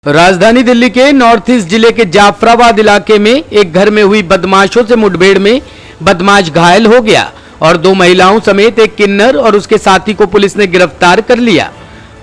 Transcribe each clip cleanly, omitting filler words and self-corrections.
राजधानी दिल्ली के north east जिले के जाफराबाद इलाके में एक घर में हुई बदमाशों से मुठभेड़ में बदमाश घायल हो गया और 2 महिलाओं समेत एक किन्नर और उसके साथी को पुलिस ने गिरफ्तार कर लिया।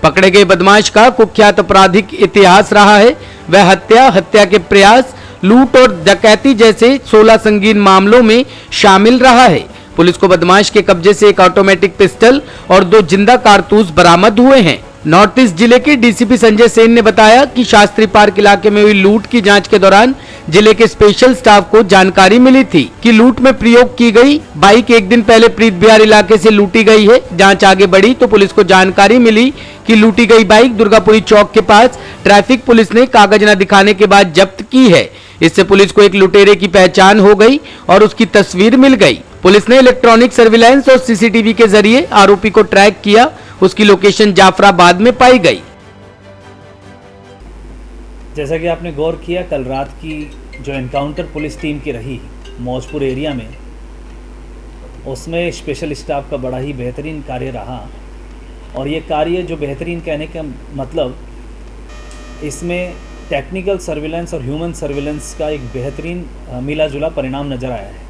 पकड़े गए बदमाश का कुख्यात आपराधिक इतिहास रहा है। वह हत्या के प्रयास, लूट और डकैती जैसे 16 संगीन मामलों में शामिल रहा है। पुलिस को बदमाश के कब्जे से एक ऑटोमेटिक पिस्टल और 2 जिंदा कारतूस बरामद हुए हैं। नॉर्थ ईस्ट जिले के डीसीपी संजय सेन ने बताया कि शास्त्री पार्क इलाके में हुई लूट की जांच के दौरान जिले के स्पेशल स्टाफ को जानकारी मिली थी कि लूट में प्रयोग की गई बाइक एक दिन पहले प्रीत बिहार इलाके से लूटी गई है। जांच आगे बढ़ी तो पुलिस को जानकारी मिली कि लूटी गई बाइक दुर्गापुरी चौक के पास ट्रैफिक पुलिस ने कागज न दिखाने के बाद जब्त की है। इससे पुलिस को एक लुटेरे की पहचान हो गई और उसकी तस्वीर मिल गई। पुलिस ने इलेक्ट्रॉनिक सर्विलांस और सीसीटीवी के जरिए आरोपी को ट्रैक किया। उसकी लोकेशन जाफराबाद में पाई गई। जैसा कि आपने गौर किया, कल रात की जो एनकाउंटर पुलिस टीम की रही मौजपुर एरिया में, उसमें स्पेशल स्टाफ का बड़ा ही बेहतरीन कार्य रहा। और ये कार्य जो बेहतरीन कहने का मतलब, इसमें टेक्निकल सर्विलेंस और ह्यूमन सर्विलेंस का एक बेहतरीन मिला जुला परिणाम नज़र आया है।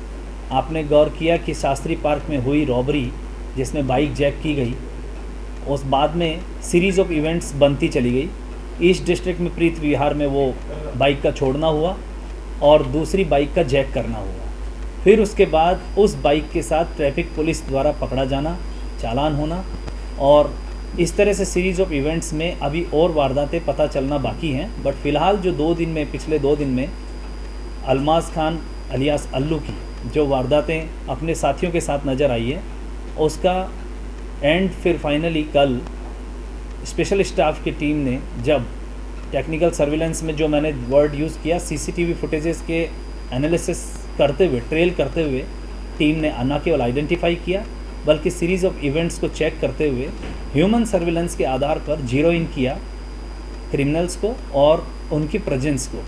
आपने गौर किया कि शास्त्री पार्क में हुई रॉबरी जिसमें बाइक जैक की गई, उस बाद में सीरीज़ ऑफ इवेंट्स बनती चली गई। ईस्ट डिस्ट्रिक्ट में प्रीत विहार में वो बाइक का छोड़ना हुआ और दूसरी बाइक का जैक करना हुआ। फिर उसके बाद उस बाइक के साथ ट्रैफिक पुलिस द्वारा पकड़ा जाना, चालान होना, और इस तरह से सीरीज़ ऑफ इवेंट्स में अभी और वारदातें पता चलना बाकी हैं। बट फ़िलहाल जो पिछले 2 दिन में अल्मास खान अलियास अल्लू की जो वारदातें अपने साथियों के साथ नज़र आई है, उसका एंड फिर फाइनली कल स्पेशल स्टाफ की टीम ने जब टेक्निकल सर्विलेंस में जो मैंने वर्ड यूज़ किया, सीसीटीवी फुटेजेस के एनालिसिस करते हुए, ट्रेल करते हुए टीम ने न केवल आइडेंटिफाई किया बल्कि सीरीज़ ऑफ इवेंट्स को चेक करते हुए ह्यूमन सर्विलेंस के आधार पर जीरो इन किया क्रिमिनल्स को और उनकी प्रेजेंस को।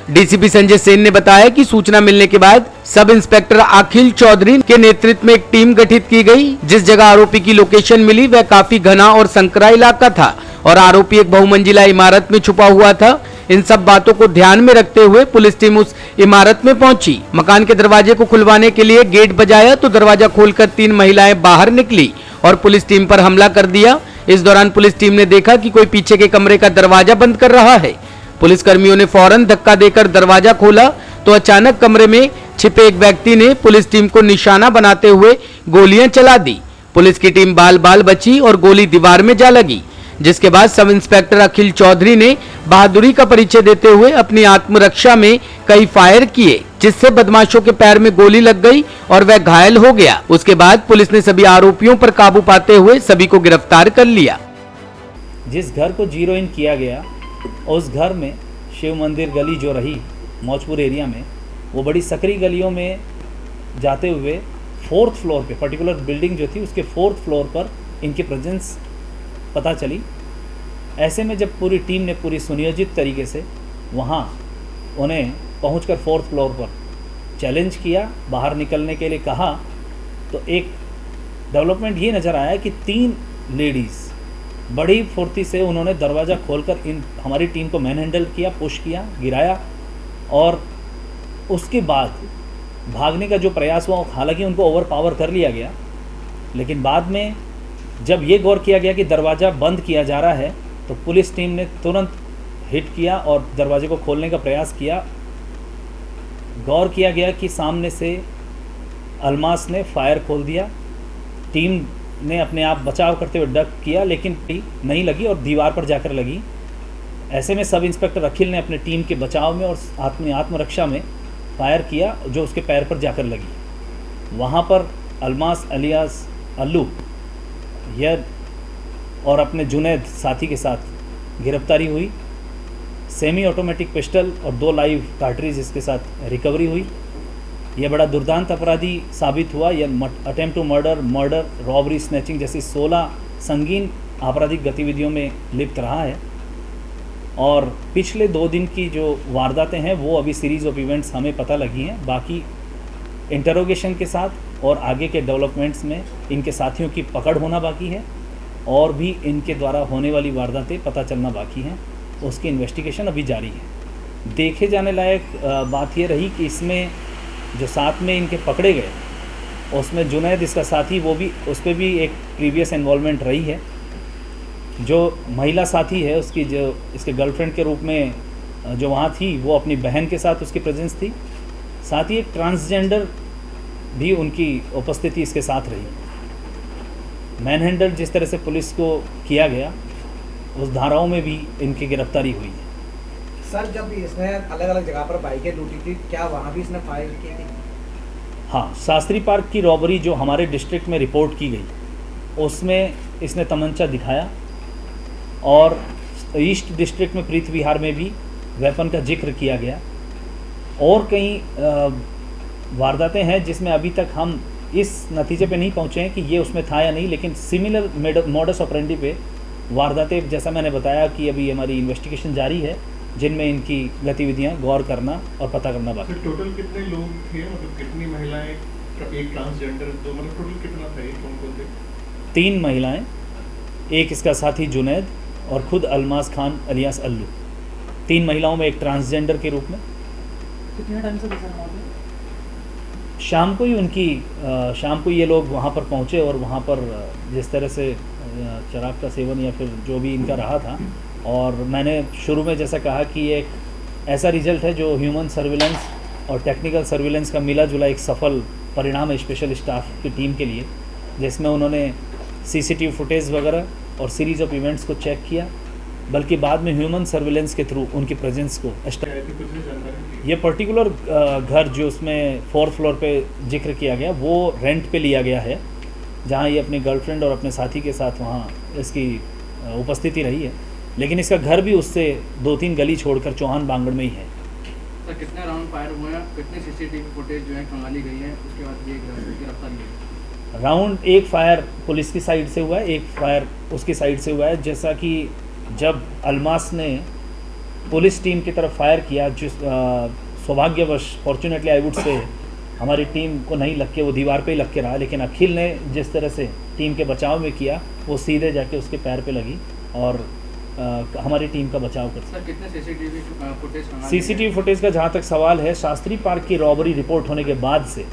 डीसीपी संजय सेन ने बताया कि सूचना मिलने के बाद सब इंस्पेक्टर अखिल चौधरी के नेतृत्व में एक टीम गठित की गई। जिस जगह आरोपी की लोकेशन मिली वह काफी घना और संकरा इलाका था और आरोपी एक बहुमंजिला इमारत में छुपा हुआ था। इन सब बातों को ध्यान में रखते हुए पुलिस टीम उस इमारत में पहुंची। मकान के दरवाजे को खुलवाने के लिए गेट बजाया तो दरवाजा खोलकर 3 महिलाएं बाहर निकली और पुलिस टीम पर हमला कर दिया। इस दौरान पुलिस टीम ने देखा कि कोई पीछे के कमरे का दरवाजा बंद कर रहा है। पुलिस कर्मियों ने फौरन धक्का देकर दरवाजा खोला तो अचानक कमरे में छिपे एक व्यक्ति ने पुलिस टीम को निशाना बनाते हुए गोलियां चला दी। पुलिस की टीम बाल बाल बची और गोली दीवार में जा लगी, जिसके बाद सब इंस्पेक्टर अखिल चौधरी ने बहादुरी का परिचय देते हुए अपनी आत्मरक्षा में कई फायर किए, जिससे बदमाशों के पैर में गोली लग गई और वह घायल हो गया। उसके बाद पुलिस ने सभी आरोपियों पर काबू पाते हुए सभी को गिरफ्तार कर लिया। जिस घर को जीरो इन किया गया उस घर में शिव मंदिर गली जो रही मौजपुर एरिया में, वो बड़ी सकरी गलियों में जाते हुए 4th फ्लोर पे, पर्टिकुलर बिल्डिंग जो थी उसके 4th फ्लोर पर इनकी प्रेजेंस पता चली। ऐसे में जब पूरी टीम ने पूरी सुनियोजित तरीके से वहाँ उन्हें पहुंचकर 4th फ्लोर पर चैलेंज किया, बाहर निकलने के लिए कहा, तो एक डेवलपमेंट ये नज़र आया कि 3 लेडीज़ बड़ी फुर्ती से उन्होंने दरवाज़ा खोलकर हमारी टीम को मैन हैंडल किया, पुश किया, गिराया और उसके बाद भागने का जो प्रयास हुआ, हालांकि उनको ओवर पावर कर लिया गया, लेकिन बाद में जब ये गौर किया गया कि दरवाज़ा बंद किया जा रहा है तो पुलिस टीम ने तुरंत हिट किया और दरवाजे को खोलने का प्रयास किया। गौर किया गया कि सामने से अल्मास ने फायर खोल दिया। टीम ने अपने आप बचाव करते हुए डक किया, लेकिन नहीं लगी और दीवार पर जाकर लगी। ऐसे में सब इंस्पेक्टर अखिल ने अपने टीम के बचाव में और आत्मरक्षा में फायर किया जो उसके पैर पर जाकर लगी। वहाँ पर अल्मास अलियास अल्लू यह और अपने जुनैद साथी के साथ गिरफ्तारी हुई। सेमी ऑटोमेटिक पिस्टल और 2 लाइव कार्ट्रिज इसके साथ रिकवरी हुई। यह बड़ा दुर्दांत अपराधी साबित हुआ। यह attempt to murder, robbery, snatching जैसी 16 संगीन आपराधिक गतिविधियों में लिप्त रहा है। और पिछले 2 दिन की जो वारदातें हैं वो अभी सीरीज़ ऑफ इवेंट्स हमें पता लगी हैं। बाकी इंटरोगेशन के साथ और आगे के डेवलपमेंट्स में इनके साथियों की पकड़ होना बाकी है और भी इनके द्वारा होने वाली वारदातें पता चलना बाकी हैं। उसकी इन्वेस्टिगेशन अभी जारी है। देखे जाने लायक बात ये रही कि इसमें जो साथ में इनके पकड़े गए उसमें जुनैद इसका साथी, वो भी उस पर भी एक प्रीवियस इन्वॉल्वमेंट रही है। जो महिला साथी है उसकी, जो इसके गर्लफ्रेंड के रूप में जो वहाँ थी, वो अपनी बहन के साथ उसकी प्रेजेंस थी। साथ ही एक ट्रांसजेंडर भी उनकी उपस्थिति इसके साथ रही। मैनहैंडल जिस तरह से पुलिस को किया गया, उस धाराओं में भी इनकी गिरफ्तारी हुई है। सर, जब इसने अलग अलग जगह पर बाइकें लूटी थी, क्या वहाँ भी इसने फायर की थी? हाँ, शास्त्री पार्क की रॉबरी जो हमारे डिस्ट्रिक्ट में रिपोर्ट की गई, उसमें इसने तमंचा दिखाया, और ईस्ट डिस्ट्रिक्ट में प्रीत विहार में भी वेपन का जिक्र किया गया। और कई वारदातें हैं जिसमें अभी तक हम इस नतीजे पे नहीं पहुँचे हैं कि ये उसमें था या नहीं, लेकिन सिमिलर मॉडस ऑपरेंडी पे वारदातें, जैसा मैंने बताया कि अभी हमारी इन्वेस्टिगेशन जारी है, जिनमें इनकी गतिविधियां गौर करना और पता करना बाकी। टोटल कितने लोग थे, मतलब कितनी महिलाएं, एक ट्रांसजेंडर, दो, मतलब टोटल कितना था, कौन कौन थे? 3 महिलाएं, एक इसका साथी जुनैद और खुद अलमास खान अलियास अल्लू। 3 महिलाओं में एक ट्रांसजेंडर के रूप में। कितने टाइम से गुजर रहा है? शाम को ही ये लोग वहाँ पर पहुँचे, और वहाँ पर जिस तरह से शराब का सेवन या फिर जो भी इनका रहा था, और मैंने शुरू में जैसा कहा कि ये एक ऐसा रिजल्ट है जो ह्यूमन सर्विलेंस और टेक्निकल सर्विलेंस का मिला जुला एक सफल परिणाम है स्पेशल स्टाफ की टीम के लिए, जिसमें उन्होंने सीसीटीवी फुटेज वगैरह और सीरीज ऑफ इवेंट्स को चेक किया, बल्कि बाद में ह्यूमन सर्विलेंस के थ्रू उनकी प्रेजेंस को ये पर्टिकुलर घर जो उसमें 4th फ्लोर पे जिक्र किया गया, वो रेंट पे लिया गया है, जहाँ ये अपनी गर्लफ्रेंड और अपने साथी के साथ वहाँ इसकी उपस्थिति रही है। लेकिन इसका घर भी उससे 2-3 गली छोड़कर चौहान बांगड़ में ही है। सर, कितने राउंड फायर हुए हैं, कितनी सीसीटीवी फुटेज जो है खंगाली गई है, उसके बाद ये गिरफ्तारी हुई? राउंड 1 फायर पुलिस की साइड से हुआ है, 1 फायर उसकी साइड से हुआ है। जैसा कि जब अलमास ने पुलिस टीम की तरफ फायर किया, जिस सौभाग्यवश फॉर्चुनेटली आई वुड से हमारी टीम को नहीं लग के, वो दीवार पे ही लग के रहा, लेकिन अखिल ने जिस तरह से टीम के बचाव में किया, वो सीधे जाके उसके पैर पे लगी और हमारी टीम का बचाव कर सर, कितने सीसीटीवी फुटेज का जहाँ तक सवाल है, शास्त्री पार्क की रॉबरी रिपोर्ट होने के बाद से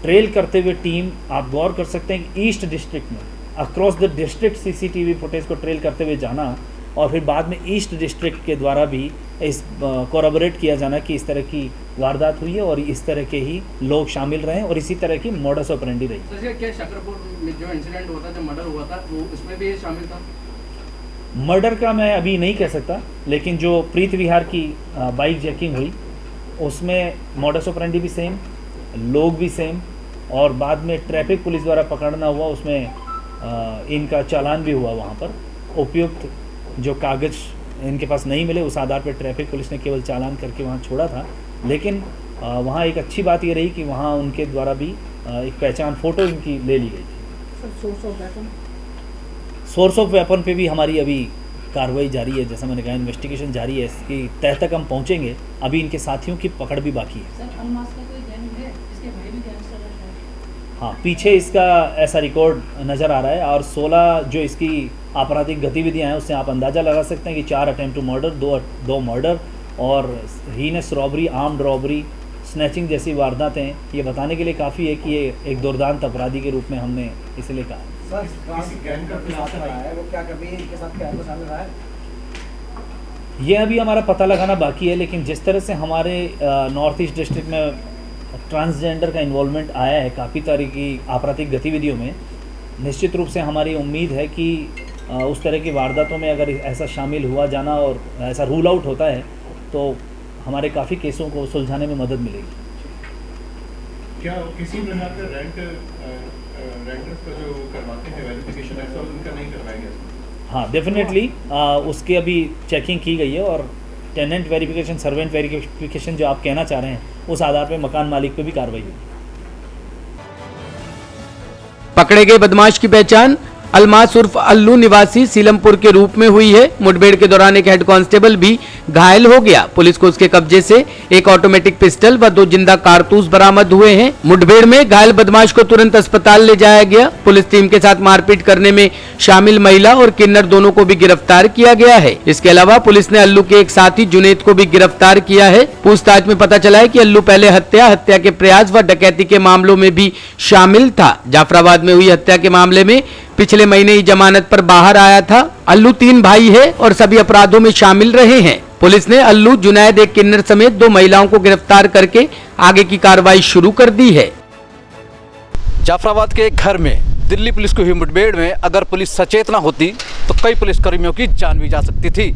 ट्रेल करते हुए टीम, आप गौर कर सकते हैं कि ईस्ट डिस्ट्रिक्ट में across the district CCTV footage को ट्रेल करते हुए जाना, और फिर बाद में ईस्ट डिस्ट्रिक्ट के द्वारा भी इस कोरबोरेट किया जाना कि इस तरह की वारदात हुई है और इस तरह के ही लोग शामिल रहे और इसी तरह की मॉडस ऑपरेंडी रही। सर, क्या शकरपुर में जो इंसिडेंट हुआ था, जो मर्डर हुआ था, वो उसमें भी शामिल था? मर्डर का मैं अभी नहीं कह सकता, लेकिन जो प्रीत विहार की बाइक जैकिंग हुई, उसमें मॉडस ऑपरेंडी भी सेम, लोग भी सेम, और बाद में ट्रैफिक पुलिस द्वारा पकड़ना हुआ, उसमें इनका चालान भी हुआ। वहाँ पर उपयुक्त जो कागज़ इनके पास नहीं मिले, उस आधार पर ट्रैफिक पुलिस ने केवल चालान करके वहाँ छोड़ा था। लेकिन वहाँ एक अच्छी बात ये रही कि वहाँ उनके द्वारा भी एक पहचान फ़ोटो इनकी ले ली गई थी। सोर्स ऑफ वेपन पे भी हमारी अभी कार्रवाई जारी है, जैसा मैंने कहा इन्वेस्टिगेशन जारी है, इसकी तह तक हम पहुँचेंगे। अभी इनके साथियों की पकड़ भी बाकी है। सर, अलमास का कोई गैंग है? इसके भाई भी गैंगस्टर है? हाँ, पीछे इसका ऐसा रिकॉर्ड नज़र आ रहा है, और 16 जो इसकी आपराधिक गतिविधियां हैं, उससे आप अंदाज़ा लगा सकते हैं कि 4 अटेम्प्ट टू मर्डर, 2 मर्डर और heinous robbery, armed robbery, snatching जैसी वारदातें। ये बताने के लिए काफ़ी है कि ये एक दुर्दांत अपराधी के रूप में हमने इसलिए कहा। सर, गैंग का साथ रहा है, वो क्या कभी इनके साथ गैंग को शामिल रहा है? ये अभी हमारा पता लगाना बाकी है, लेकिन जिस तरह से हमारे नॉर्थ ईस्ट डिस्ट्रिक्ट में ट्रांसजेंडर का इन्वॉल्वमेंट आया है काफ़ी तरह की आपराधिक गतिविधियों में, निश्चित रूप से हमारी उम्मीद है कि उस तरह की वारदातों में अगर ऐसा शामिल हुआ जाना और ऐसा रूल आउट होता है, तो हमारे काफ़ी केसों को सुलझाने में मदद मिलेगी। क्या किसी प्रकार का रेंटर्स का जो करवाते हैं वेरिफिकेशन, ऐसा उनका नहीं करवाएंगे? हाँ, डेफिनेटली उसकी अभी चेकिंग की गई है, और टेनेंट वेरिफिकेशन, सर्वेंट वेरिफिकेशन जो आप कहना चाह रहे हैं, उस आधार पर मकान मालिक पे भी कार्रवाई होगी। पकड़े गए बदमाश की पहचान अलमास उर्फ अल्लू निवासी सीलमपुर के रूप में हुई है। मुठभेड़ के दौरान एक हेड कांस्टेबल भी घायल हो गया। पुलिस को उसके कब्जे से एक ऑटोमेटिक पिस्टल व 2 जिंदा कारतूस बरामद हुए हैं। मुठभेड़ में घायल बदमाश को तुरंत अस्पताल ले जाया गया। पुलिस टीम के साथ मारपीट करने में शामिल महिला और किन्नर दोनों को भी गिरफ्तार किया गया है। इसके अलावा पुलिस ने अल्लू के एक साथी जुनेद को भी गिरफ्तार किया है। पूछताछ में पता चला है कि अल्लू पहले हत्या के प्रयास व डकैती के मामलों में भी शामिल था। जाफराबाद में हुई हत्या के मामले में पिछले महीने ही जमानत पर बाहर आया था। अल्लू 3 भाई है और सभी अपराधों में शामिल रहे हैं। पुलिस ने अल्लू, जुनैद, एक किन्नर समेत 2 महिलाओं को गिरफ्तार करके आगे की कार्रवाई शुरू कर दी है। जाफराबाद के एक घर में दिल्ली पुलिस को हुई मुठभेड़ में अगर पुलिस सचेत न होती तो कई पुलिसकर्मियों की जान भी जा सकती थी,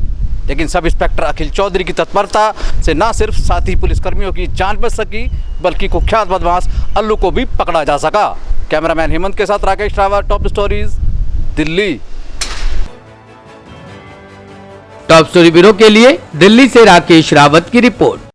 लेकिन सब इंस्पेक्टर अखिल चौधरी की तत्परता से न सिर्फ साथी पुलिसकर्मियों की जान बच सकी बल्कि कुख्यात बदमाश अल्लू को भी पकड़ा जा सका। कैमरामैन हेमंत के साथ Rakesh Rawat, top stories, Delhi. Top story bureau के लिए दिल्ली से राकेश रावत की रिपोर्ट।